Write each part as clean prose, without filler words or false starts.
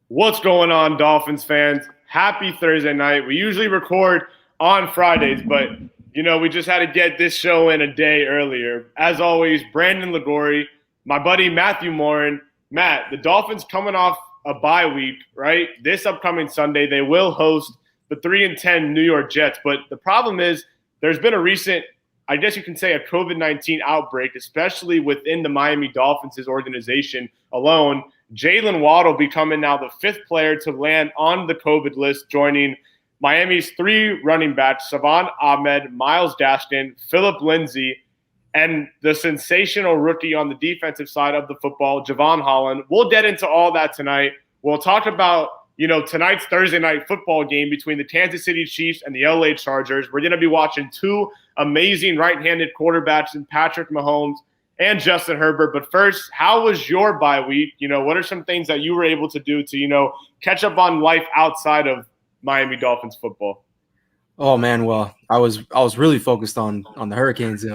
What's going on, Dolphins fans? Happy Thursday night. We usually record on Fridays, but we just had to get this show in a day earlier. As always, Brandon Liguori, my buddy Matthew Morin. Matt, the Dolphins coming off a bye week, right? This upcoming Sunday, they will host the 3-10 New York Jets. But the problem is there's been a recent, I guess you can say, a COVID-19 outbreak, especially within the Miami Dolphins' organization alone. Jalen Waddle becoming now the fifth player to land on the COVID list, joining Miami's three running backs, Savon Ahmed, Myles Gaskin, Phillip Lindsay, and the sensational rookie on the defensive side of the football, Javon Holland. We'll get into all that tonight. We'll talk about, tonight's Thursday night football game between the Kansas City Chiefs and the LA Chargers. We're going to be watching two amazing right-handed quarterbacks in Patrick Mahomes and Justin Herbert. But first, how was your bye week? What are some things that you were able to do to, catch up on life outside of Miami Dolphins football? Oh man, well, I was really focused on the Hurricanes.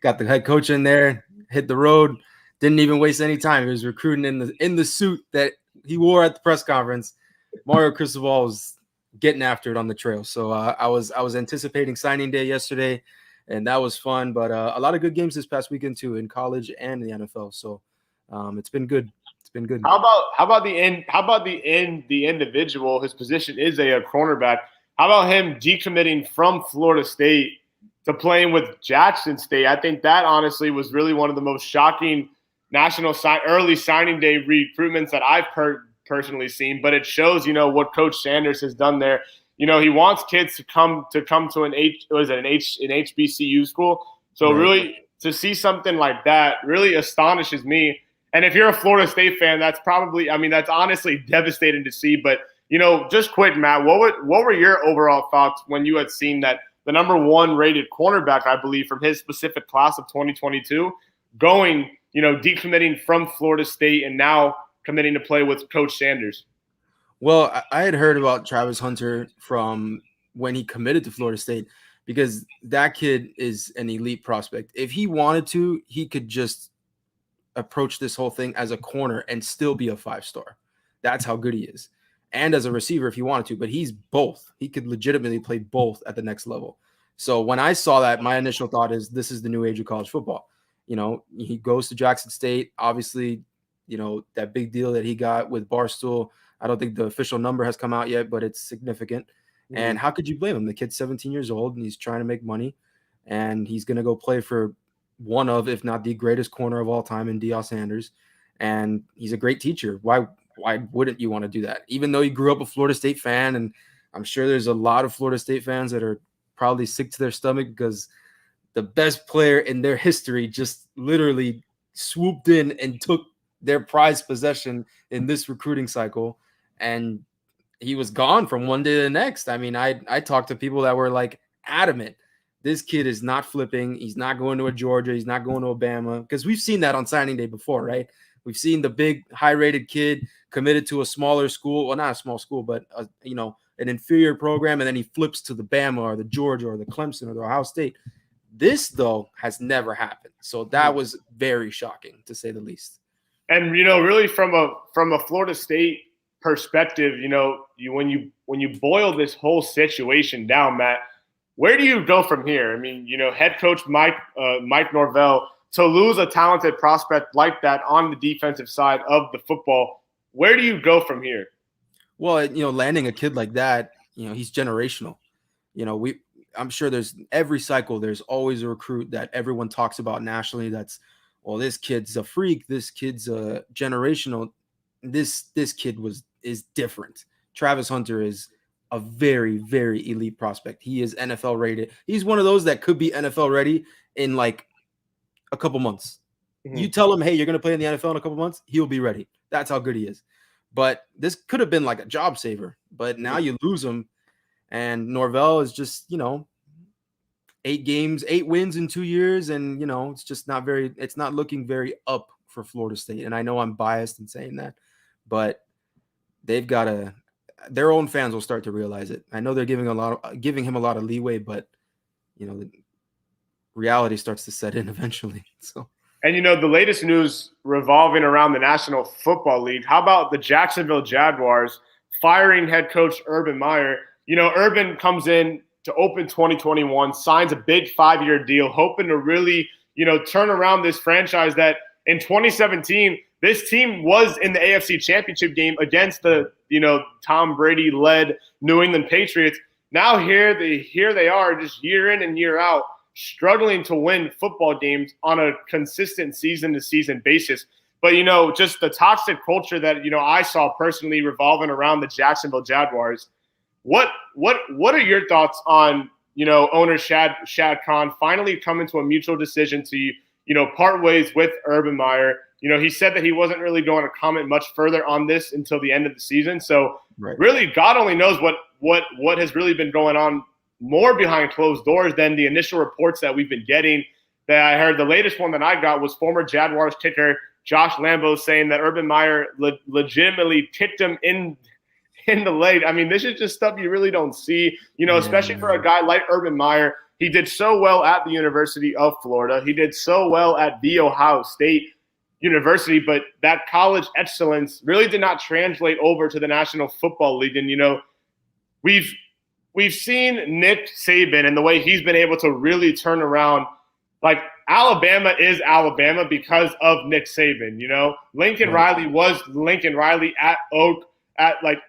Got the head coach in there, hit the road, didn't even waste any time. He was recruiting in the suit that he wore at the press conference. Mario Cristobal was getting after it on the trail. So I was anticipating signing day yesterday, and that was fun. But a lot of good games this past weekend too, in college and the NFL. So it's been good. It's been good. How about the individual? His position is a cornerback. How about him decommitting from Florida State to playing with Jackson State? I think that honestly was really one of the most shocking early signing day recruitments that I've personally seen. But it shows, what Coach Sanders has done there. He wants kids to come to an HBCU school. So really, to see something like that really astonishes me. And if you're a Florida State fan, that's honestly devastating to see. But, just quick, Matt, what were your overall thoughts when you had seen that the number one rated cornerback, I believe, from his specific class of 2022, going, decommitting from Florida State and now committing to play with Coach Sanders? Well, I had heard about Travis Hunter from when he committed to Florida State, because that kid is an elite prospect. If he wanted to, he could just approach this whole thing as a corner and still be a 5-star. That's how good he is. And as a receiver, if he wanted to, but he's both. He could legitimately play both at the next level. So when I saw that, my initial thought is this is the new age of college football. He goes to Jackson State. Obviously, that big deal that he got with Barstool. I don't think the official number has come out yet, but it's significant. Mm-hmm. And how could you blame him? The kid's 17 years old and he's trying to make money, and he's going to go play for one of, if not the greatest corner of all time in Deion Sanders. And he's a great teacher. Why wouldn't you want to do that? Even though he grew up a Florida State fan, and I'm sure there's a lot of Florida State fans that are probably sick to their stomach because the best player in their history just literally swooped in and took their prized possession in this recruiting cycle, and he was gone from one day to the next. I mean, I talked to people that were like adamant, this kid is not flipping. He's not going to a Georgia. He's not going to Alabama, because we've seen that on signing day before, right? We've seen the big high-rated kid committed to a smaller school. Well, not a small school, but, an inferior program, and then he flips to the Bama or the Georgia or the Clemson or the Ohio State. This, though, has never happened. So that was very shocking, to say the least. And, really from a Florida State perspective, when you boil this whole situation down, Matt, where do you go from here? I mean, head coach Mike Norvell, to lose a talented prospect like that on the defensive side of the football, where do you go from here? Well, landing a kid like that, he's generational. I'm sure there's every cycle, there's always a recruit that everyone talks about nationally. That's, well, this kid's a freak. This kid's a generational. This kid is different. Travis Hunter is a very, very elite prospect. He is NFL rated. He's one of those that could be NFL ready in like a couple months. Mm-hmm. You tell him, hey, you're going to play in the NFL in a couple months, he'll be ready. That's how good he is. But this could have been like a job saver. But now you lose him, and Norvell is just, 8 wins in 2 years, and it's just it's not looking very up for Florida State. And I know I'm biased in saying that, but they've got to, their own fans will start to realize it. I know they're giving him a lot of leeway, but the reality starts to set in eventually. So And, the latest news revolving around the National Football League. How about the Jacksonville Jaguars firing head coach Urban Meyer? Urban comes in to open 2021, signs a big 5-year deal, hoping to really, turn around this franchise that in 2017, this team was in the AFC Championship game against the, Tom Brady-led New England Patriots. Now here they are just year in and year out, struggling to win football games on a consistent season-to-season basis. But, just the toxic culture that, I saw personally revolving around the Jacksonville Jaguars. What are your thoughts on, owner Shad Khan finally coming to a mutual decision to, part ways with Urban Meyer? He said that he wasn't really going to comment much further on this until the end of the season. So really, God only knows what has really been going on more behind closed doors than the initial reports that we've been getting. That I heard, the latest one that I got was former Jaguars kicker Josh Lambo saying that Urban Meyer legitimately kicked him in the leg. I mean, this is just stuff you really don't see, especially for a guy like Urban Meyer. He did so well at the University of Florida. He did so well at The Ohio State University, but that college excellence really did not translate over to the National Football League. And, we've seen Nick Saban and the way he's been able to really turn around. Like, Alabama is Alabama because of Nick Saban. Lincoln Riley was Lincoln Riley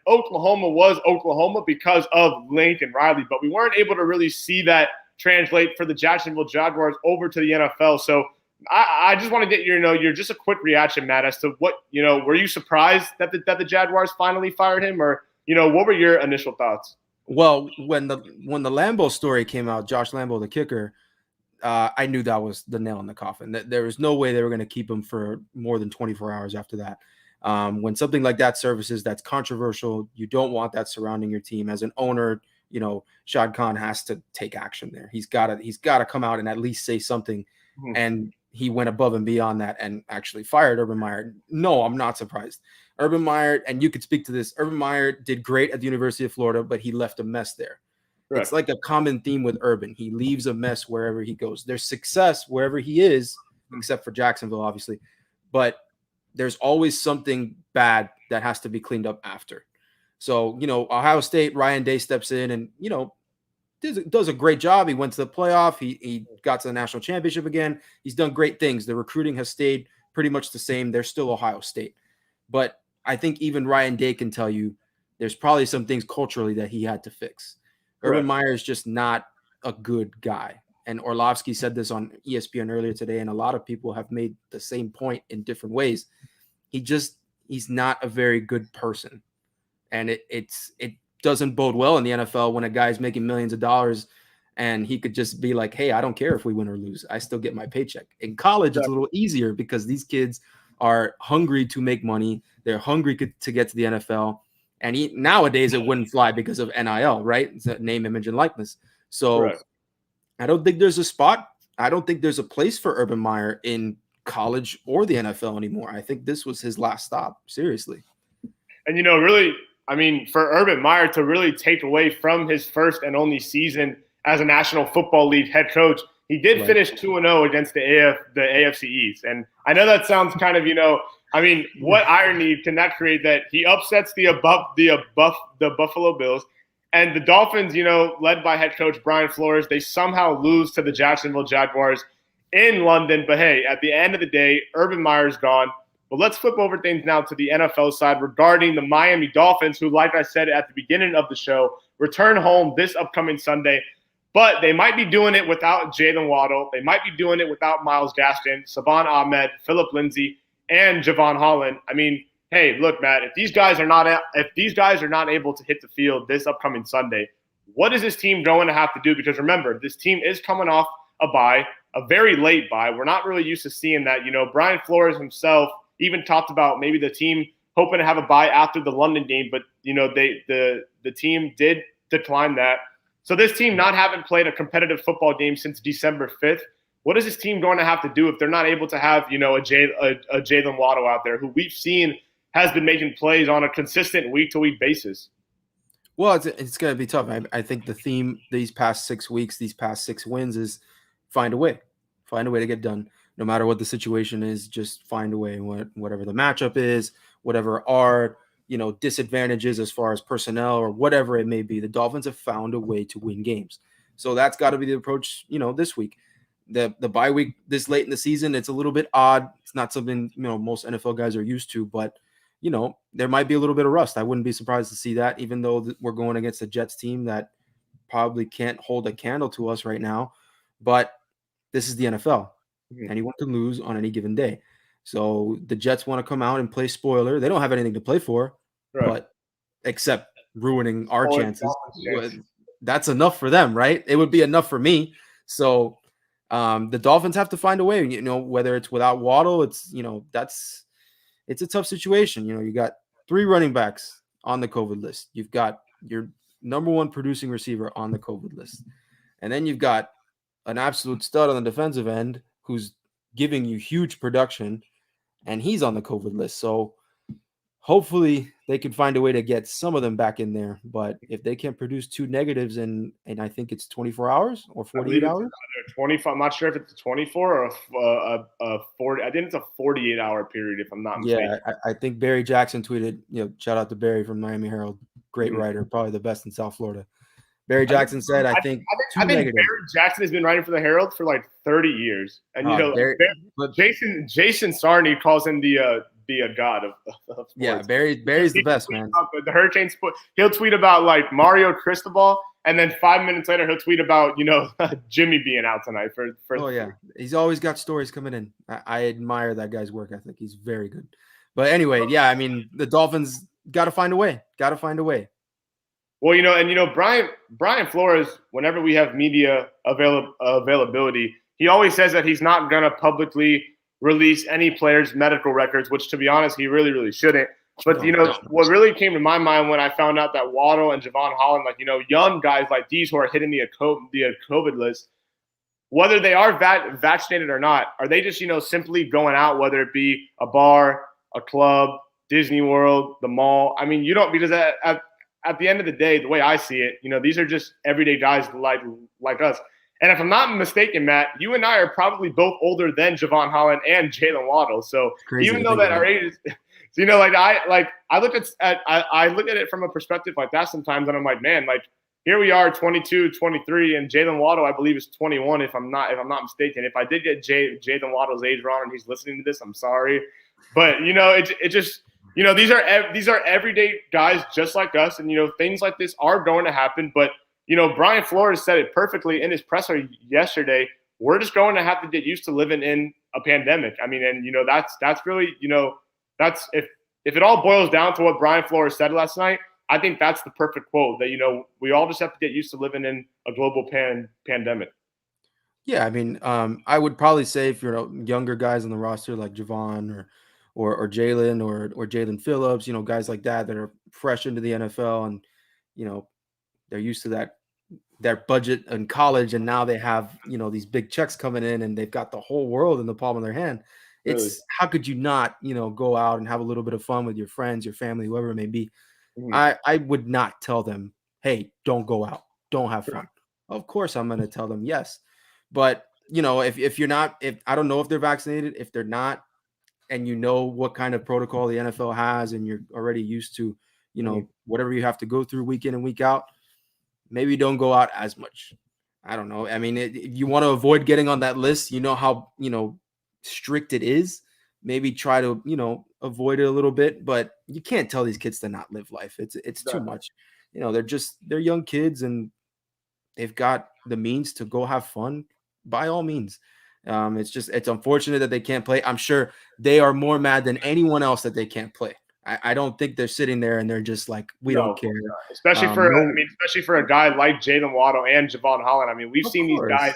Oklahoma was Oklahoma because of Lincoln Riley, but we weren't able to really see that translate for the Jacksonville Jaguars over to the NFL. So I just want to get your just a quick reaction, Matt, as to what, were you surprised that the Jaguars finally fired him, or, what were your initial thoughts? Well, when the Lambo story came out, Josh Lambo, the kicker, I knew that was the nail in the coffin. There was no way they were going to keep him for more than 24 hours after that. When something like that surfaces, that's controversial. You don't want that surrounding your team. As an owner, Shad Khan has to take action there. He's got to come out and at least say something. Mm-hmm. And he went above and beyond that and actually fired Urban Meyer. No, I'm not surprised. Urban Meyer, and you could speak to this, Urban Meyer did great at the University of Florida, but he left a mess there. Right. It's like a common theme with Urban. He leaves a mess wherever he goes. There's success wherever he is, except for Jacksonville, obviously. But there's always something bad that has to be cleaned up after. So, Ohio State, Ryan Day steps in and, does a great job. He went to the playoff. He got to the national championship again. He's done great things. The recruiting has stayed pretty much the same. They're still Ohio State. But I think even Ryan Day can tell you there's probably some things culturally that he had to fix. Right. Urban Meyer is just not a good guy. And Orlovsky said this on ESPN earlier today, and a lot of people have made the same point in different ways. He's not a very good person. And it doesn't bode well in the NFL when a guy's making millions of dollars and he could just be like, hey, I don't care if we win or lose. I still get my paycheck. In college, it's a little easier because these kids are hungry to make money. They're hungry to get to the NFL. And nowadays it wouldn't fly because of NIL, right? It's a name, image, and likeness. So right. I don't think there's a spot. I don't think there's a place for Urban Meyer in college or the NFL anymore. I think this was his last stop, seriously. And, really, I mean, for Urban Meyer to really take away from his first and only season as a National Football League head coach, he did finish 2-0 against the AFC East. And I know that sounds kind of, what irony can that create that he upsets the Buffalo Bills, and the Dolphins, led by head coach Brian Flores, they somehow lose to the Jacksonville Jaguars in London. But hey, at the end of the day, Urban Meyer's gone. But let's flip over things now to the NFL side regarding the Miami Dolphins, who, like I said at the beginning of the show, return home this upcoming Sunday. But they might be doing it without Jalen Waddle. They might be doing it without Myles Gaskin, Savon Ahmed, Phillip Lindsay, and Javon Holland. I mean, hey, look, Matt, if these guys are not able to hit the field this upcoming Sunday, what is this team going to have to do? Because remember, this team is coming off a bye, a very late bye. We're not really used to seeing that. Brian Flores himself even talked about maybe the team hoping to have a bye after the London game, but the team did decline that. So this team not having played a competitive football game since December 5th, what is this team going to have to do if they're not able to have, a Jalen Waddle out there who we've seen has been making plays on a consistent week-to-week basis? Well, it's going to be tough. I think the theme these past 6 weeks, these past 6 wins is find a way to get done. no matter what the situation is, just find a way, whatever the matchup is, whatever our, disadvantages as far as personnel or whatever it may be. The Dolphins have found a way to win games. So that's got to be the approach, this week. The bye week this late in the season, it's a little bit odd. It's not something, most NFL guys are used to, but there might be a little bit of rust. I wouldn't be surprised to see that, even though we're going against a Jets team that probably can't hold a candle to us right now. But this is the NFL. Anyone can lose on any given day. So the Jets want to come out and play spoiler. They don't have anything to play for, but except ruining our chances. That's enough for them, right? It would be enough for me. So the Dolphins have to find a way, whether it's without Waddle, it's a tough situation. You got 3 running backs on the COVID list. You've got your number 1 producing receiver on the COVID list. And then you've got an absolute stud on the defensive end who's giving you huge production, and he's on the COVID list. So hopefully they can find a way to get some of them back in there. But if they can't produce 2 negatives in I think it's 24 hours or 48 hours? 25. I'm not sure if it's a 24 or a 40. I think it's a 48-hour period, if I'm not mistaken. Yeah, I think Barry Jackson tweeted, shout out to Barry from Miami Herald. Great writer, probably the best in South Florida. Barry Jackson said, I think Barry Jackson has been writing for the Herald for like 30 years. And, Jason Sarney calls him the god of sports. Yeah, Barry's the best, man. The Hurricanes, he'll tweet about like Mario Cristobal, and then 5 minutes later he'll tweet about, Jimmy being out tonight. Oh, yeah. He's always got stories coming in. I admire that guy's work ethic. He's very good. But anyway, yeah, I mean, the Dolphins got to find a way. Well, Brian Flores, whenever we have media availability, he always says that he's not going to publicly release any players' medical records, which, to be honest, he really, really shouldn't. But, what really came to my mind when I found out that Waddle and Javon Holland, young guys like these who are hitting the COVID list, whether they are vaccinated or not, are they just, simply going out, whether it be a bar, a club, Disney World, the mall? I mean, because at the end of the day, the way I see it, these are just everyday guys like us. And if I'm not mistaken, Matt, you and I are probably both older than Javon Holland and Jalen Waddle. So even though that our age is, I look at it from a perspective like that sometimes, and I'm like, man, like here we are, 22, 23, and Jalen Waddle, I believe, is 21. If I'm not mistaken. If I did get Jalen Waddle's age wrong and he's listening to this, I'm sorry. But it just. These are everyday guys just like us, and things like this are going to happen. But Brian Flores said it perfectly in his presser yesterday. We're just going to have to get used to living in a pandemic. I mean, and that's really that's if it all boils down to what Brian Flores said last night, I think that's the perfect quote. That we all just have to get used to living in a global pandemic. Yeah, I mean, I would probably say if you're younger guys on the roster like Javon or Jalen or Jalen Phillips, guys like that are fresh into the NFL and, they're used to their budget in college, and now they have, these big checks coming in and they've got the whole world in the palm of their hand. It's really, how could you not, go out and have a little bit of fun with your friends, your family, whoever it may be. Mm-hmm. I would not tell them, hey, don't go out, don't have fun. Of course I'm going to tell them yes. But, if you're not, if I don't know if they're vaccinated, if they're not, and what kind of protocol the NFL has, and you're already used to, whatever you have to go through week in and week out, maybe don't go out as much. I don't know. I mean, if you want to avoid getting on that list, how, strict it is. Maybe try to, avoid it a little bit, but you can't tell these kids to not live life. It's too much. They're young kids and they've got the means to go have fun by all means. It's unfortunate that they can't play. I'm sure they are more mad than anyone else that they can't play. I don't think they're sitting there and they're just like, we don't care. Especially for a guy like Jalen Waddle and Javon Holland. I mean, we've seen these guys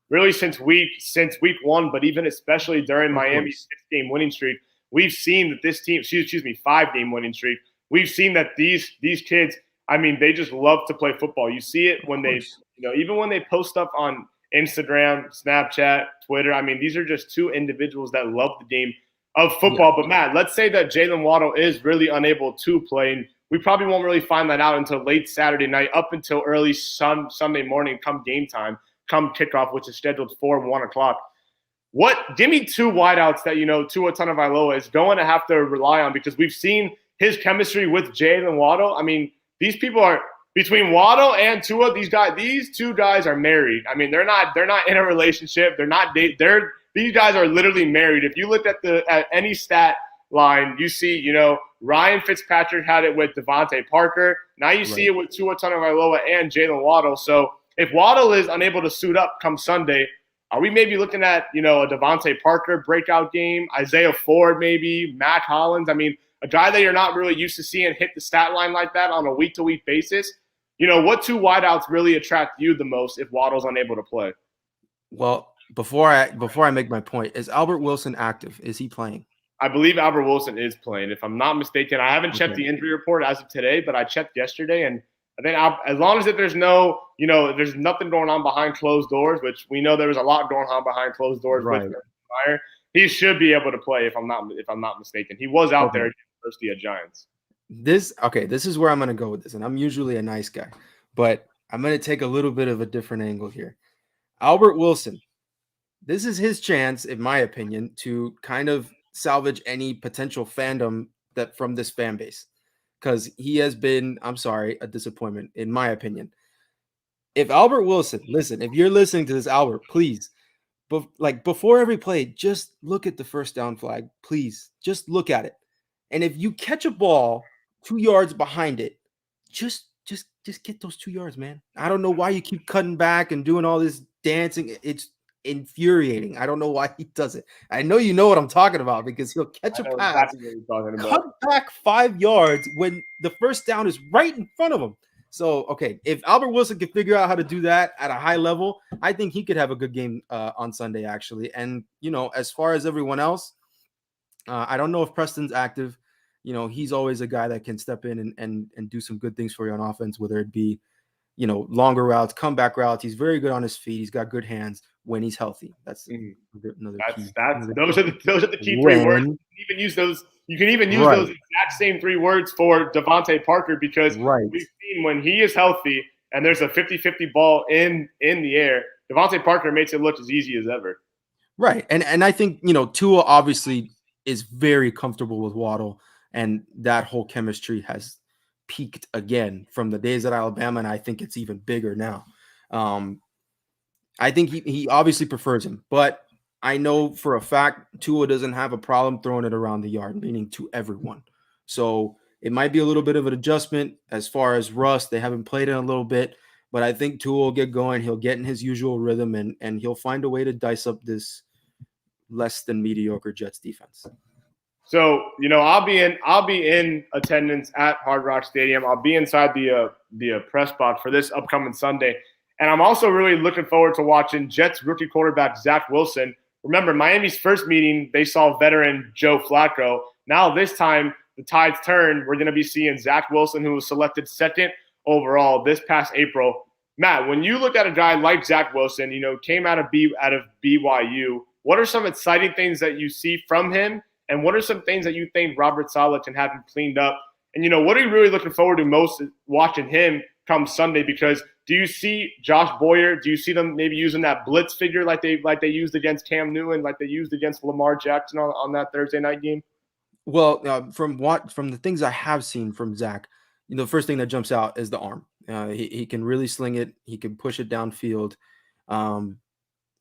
really since week one, but even especially during Miami's 6-game winning streak, we've seen that this team, 5-game winning streak, we've seen that these kids, I mean, they just love to play football. You see it when they, even when they post stuff on Instagram, Snapchat, Twitter. I mean, these are just two individuals that love the game of football. Yeah. But Matt, let's say that Jalen Waddle is really unable to play, and we probably won't really find that out until late Saturday night, up until early Sunday morning, come game time, come kickoff, which is scheduled for 1 o'clock. Give me two wideouts that Tua Tagovailoa is going to have to rely on, because we've seen his chemistry with Jalen Waddle. I mean, these people are between Waddle and Tua. These two guys are married. I mean, they're not in a relationship. These guys are literally married. If you look at any stat line, you see, Ryan Fitzpatrick had it with Devontae Parker. Now you see it with Tua Tagovailoa and Jalen Waddle. So if Waddle is unable to suit up come Sunday, are we maybe looking at, a Devontae Parker breakout game, Isaiah Ford maybe, Matt Hollins? I mean, a guy that you're not really used to seeing hit the stat line like that on a week-to-week basis. What two wideouts really attract you the most if Waddle's unable to play? Well, before I make my point, is Albert Wilson active? Is he playing? I believe Albert Wilson is playing, if I'm not mistaken. I haven't checked the injury report as of today, but I checked yesterday, and I think as long as there's there's nothing going on behind closed doors, which we know there was a lot going on behind closed doors with Meyer, he should be able to play if I'm not mistaken. He was out there versus the Giants. This is where I'm going to go with this, and I'm usually a nice guy, but I'm going to take a little bit of a different angle here. Albert Wilson, this is his chance, in my opinion, to kind of salvage any potential fandom that from this fan base, because he has been, I'm sorry, a disappointment, in my opinion. If Albert Wilson, listen, if you're listening to this, Albert, please, before every play, just look at the first down flag, please, just look at it. And if you catch a ball 2 yards behind it, just get those 2 yards, man. I don't know why you keep cutting back and doing all this dancing. It's infuriating. I don't know why he does it. I know you know what I'm talking about, because he'll catch a pass, cut back 5 yards when the first down is right in front of him. So, okay, if Albert Wilson can figure out how to do that at a high level, I think he could have a good game on Sunday, actually. And, as far as everyone else, I don't know if Preston's active. He's always a guy that can step in and do some good things for you on offense, whether it be, longer routes, comeback routes. He's very good on his feet. He's got good hands when he's healthy. That's another key. Those are the key three words. You can even use those exact same 3 words for Devontae Parker, because we've seen when he is healthy and there's a 50-50 ball in the air, Devontae Parker makes it look as easy as ever. Right. And I think, Tua obviously is very comfortable with Waddle, and that whole chemistry has peaked again from the days at Alabama, and I think it's even bigger now. I think he obviously prefers him, but I know for a fact Tua doesn't have a problem throwing it around the yard, meaning to everyone. So it might be a little bit of an adjustment as far as rust. They haven't played in a little bit, but I think Tua will get going. He'll get in his usual rhythm, and he'll find a way to dice up this less than mediocre Jets defense. So, I'll be in attendance at Hard Rock Stadium. I'll be inside the press box for this upcoming Sunday. And I'm also really looking forward to watching Jets rookie quarterback Zach Wilson. Remember, Miami's first meeting, they saw veteran Joe Flacco. Now this time, the tides turn. We're going to be seeing Zach Wilson, who was selected second overall this past April. Matt, when you look at a guy like Zach Wilson, came out of BYU, what are some exciting things that you see from him? And what are some things that you think Robert Saleh can have him cleaned up? And, what are you really looking forward to most watching him come Sunday? Because do you see Josh Boyer? Do you see them maybe using that blitz figure like they used against Cam Newton, like they used against Lamar Jackson on that Thursday night game? Well, from the things I have seen from Zach, the first thing that jumps out is the arm. He can really sling it. He can push it downfield.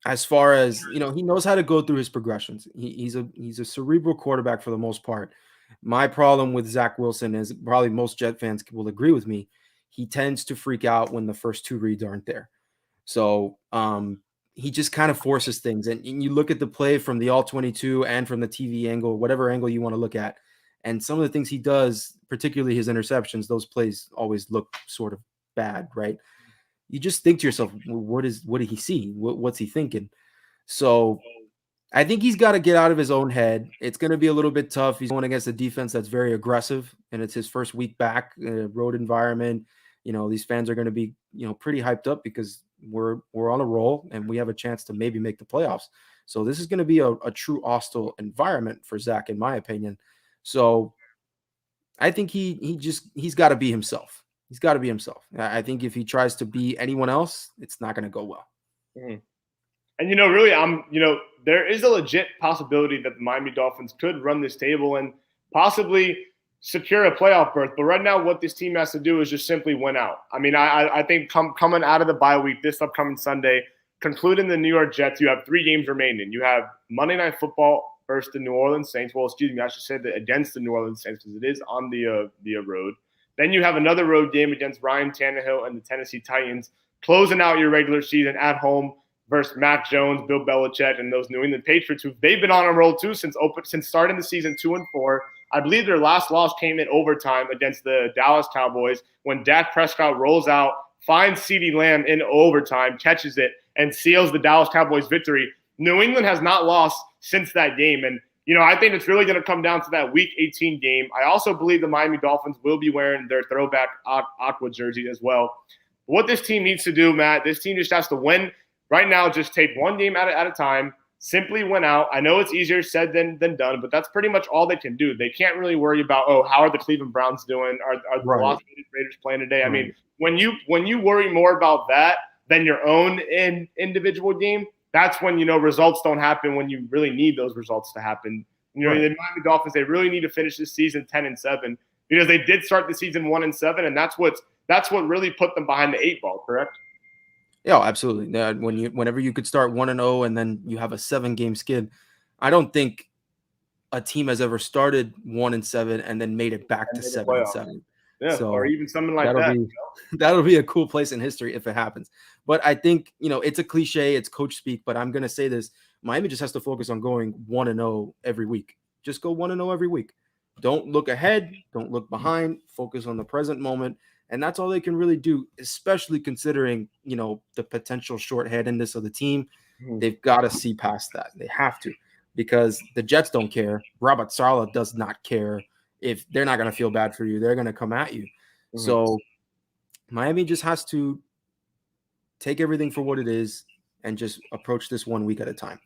As far as, he knows how to go through his progressions. He's a cerebral quarterback for the most part. My problem with Zach Wilson is, probably most Jet fans will agree with me, he tends to freak out when the first 2 reads aren't there. So he just kind of forces things. And you look at the play from the all-22 and from the TV angle, whatever angle you want to look at, and some of the things he does, particularly his interceptions, those plays always look sort of bad, right? You just think to yourself, what did he see? What's he thinking? So I think he's got to get out of his own head. It's going to be a little bit tough. He's going against a defense that's very aggressive, and it's his first week back in a road environment. These fans are going to be, pretty hyped up because we're on a roll and we have a chance to maybe make the playoffs. So this is going to be a true hostile environment for Zach, in my opinion. So I think he's got to be himself. He's got to be himself. I think if he tries to be anyone else, it's not going to go well. Mm-hmm. And, really, there is a legit possibility that the Miami Dolphins could run this table and possibly secure a playoff berth. But right now, what this team has to do is just simply win out. I mean, I think coming out of the bye week this upcoming Sunday, concluding the New York Jets, you have 3 games remaining. You have Monday Night Football versus the New Orleans Saints. Well, excuse me, I should say that against the New Orleans Saints because it is on the road. Then you have another road game against Ryan Tannehill and the Tennessee Titans, closing out your regular season at home versus Mac Jones, Bill Belichick, and those New England Patriots, who they've been on a roll too since starting the season 2-4. I believe their last loss came in overtime against the Dallas Cowboys when Dak Prescott rolls out, finds CeeDee Lamb in overtime, catches it, and seals the Dallas Cowboys victory. New England has not lost since that game, and I think it's really going to come down to that Week 18 game. I also believe the Miami Dolphins will be wearing their throwback aqua jersey as well. What this team needs to do, Matt, this team just has to win right now. Just take one game at a time. Simply win out. I know it's easier said than done, but that's pretty much all they can do. They can't really worry about, how are the Cleveland Browns doing? Are the Las Vegas Raiders playing today? I mean, when you worry more about that than your own individual game, that's when, results don't happen when you really need those results to happen. The Miami Dolphins, they really need to finish this season 10-7 because they did start the season 1-7, and that's what really put them behind the 8 ball, correct? Yeah, absolutely. Whenever you could start 1-0 and then you have a 7-game skid, I don't think a team has ever started 1-7 and then made it back to 7-7. Yeah, so or even something like that. That'll be a cool place in history if it happens. But I think, it's a cliche, it's coach speak, but I'm going to say this. Miami just has to focus on going 1-0 every week. Just go 1-0 every week. Don't look ahead. Don't look behind. Focus on the present moment. And that's all they can really do, especially considering, the potential shorthandedness of the team. They've got to see past that. They have to, because the Jets don't care. Robert Saleh does not care. If they're not going to feel bad for you, they're going to come at you. So Miami just has to take everything for what it is and just approach this 1 week at a time.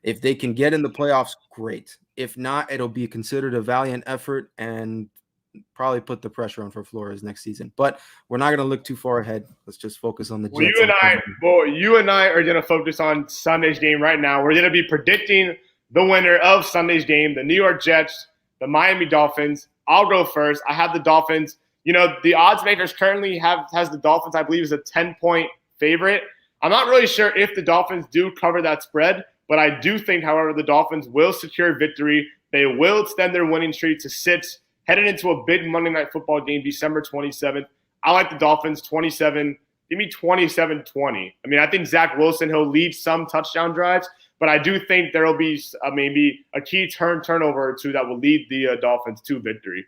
If they can get in the playoffs, great. If not, it'll be considered a valiant effort and probably put the pressure on for Flores next season. But we're not going to look too far ahead. Let's just focus on the Jets. You and I are going to focus on Sunday's game right now. We're going to be predicting the winner of Sunday's game, the New York Jets, the Miami Dolphins. I'll go first. I have the Dolphins. The odds makers currently has the Dolphins, I believe, is a 10-point favorite. I'm not really sure if the Dolphins do cover that spread, but I do think, however, the Dolphins will secure victory. They will extend their winning streak to 6, headed into a big Monday Night Football game, December 27th. I like the Dolphins 27. Give me 27-20. I mean, I think Zach Wilson, he'll lead some touchdown drives, but I do think there will be maybe a key turnover or two that will lead the Dolphins to victory.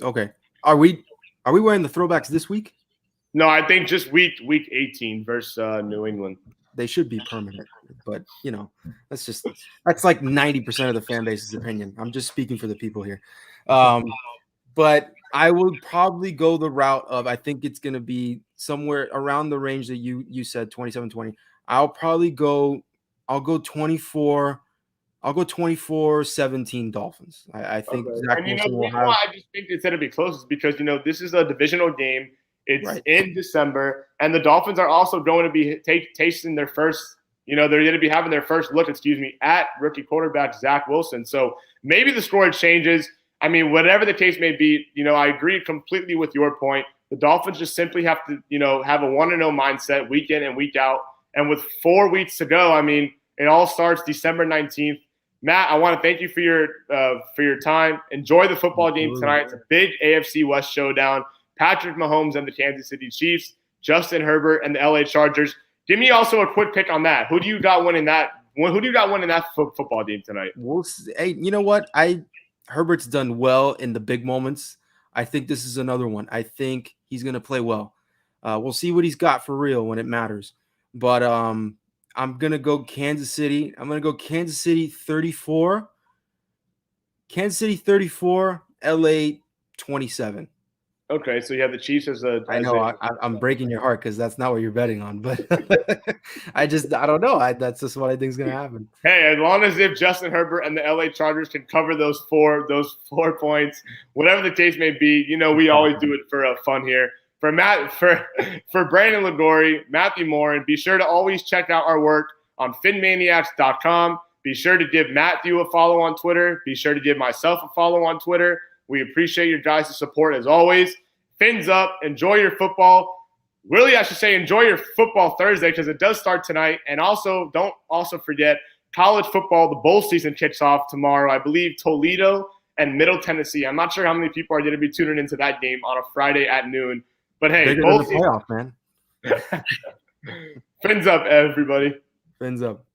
Okay. Are we wearing the throwbacks this week? No, I think just week 18 versus New England. They should be permanent, but that's like 90% of the fan base's opinion. I'm just speaking for the people here. But I would probably go the route of, I think it's going to be somewhere around the range that you said, 27-20. I'll go 24. I'll go 24-17 Dolphins. I think Zach Wilson will have. I just think it's going to be close because this is a divisional game. It's in December, and the Dolphins are also going to be tasting their first. They're going to be having their first look, at rookie quarterback Zach Wilson. So maybe the score changes. I mean, whatever the case may be, I agree completely with your point. The Dolphins just simply have to, have a 1-0 mindset week in and week out. And with 4 weeks to go, I mean, it all starts December 19th. Matt, I want to thank you for your time. Enjoy the football game tonight. It's a big AFC West showdown. Patrick Mahomes and the Kansas City Chiefs, Justin Herbert and the LA Chargers. Give me also a quick pick on that. Who do you got winning that? Who do you got winning that football game tonight? Hey, you know what? Herbert's done well in the big moments. I think this is another one. I think he's going to play well. We'll see what he's got for real when it matters. But I'm going to go Kansas City. I'm going to go Kansas City 34. Kansas City 34, LA 27. Okay, so you have the Chiefs as a. I know I'm breaking your heart because that's not what you're betting on, but I don't know. That's just what I think is going to happen. Hey, as long as if Justin Herbert and the LA Chargers can cover those four points, whatever the case may be, we always do it for fun here. For Brandon Liguori, Matthew Morin, be sure to always check out our work on PhinManiacs.com. Be sure to give Matthew a follow on Twitter. Be sure to give myself a follow on Twitter. We appreciate your guys' support as always. Fins up. Enjoy your football. Really, I should say enjoy your football Thursday because it does start tonight. And also, don't also forget college football. The bowl season kicks off tomorrow. I believe Toledo and Middle Tennessee. I'm not sure how many people are going to be tuning into that game on a Friday at noon. But hey, bigger than the playoff, man. Fins up, everybody. Fins up.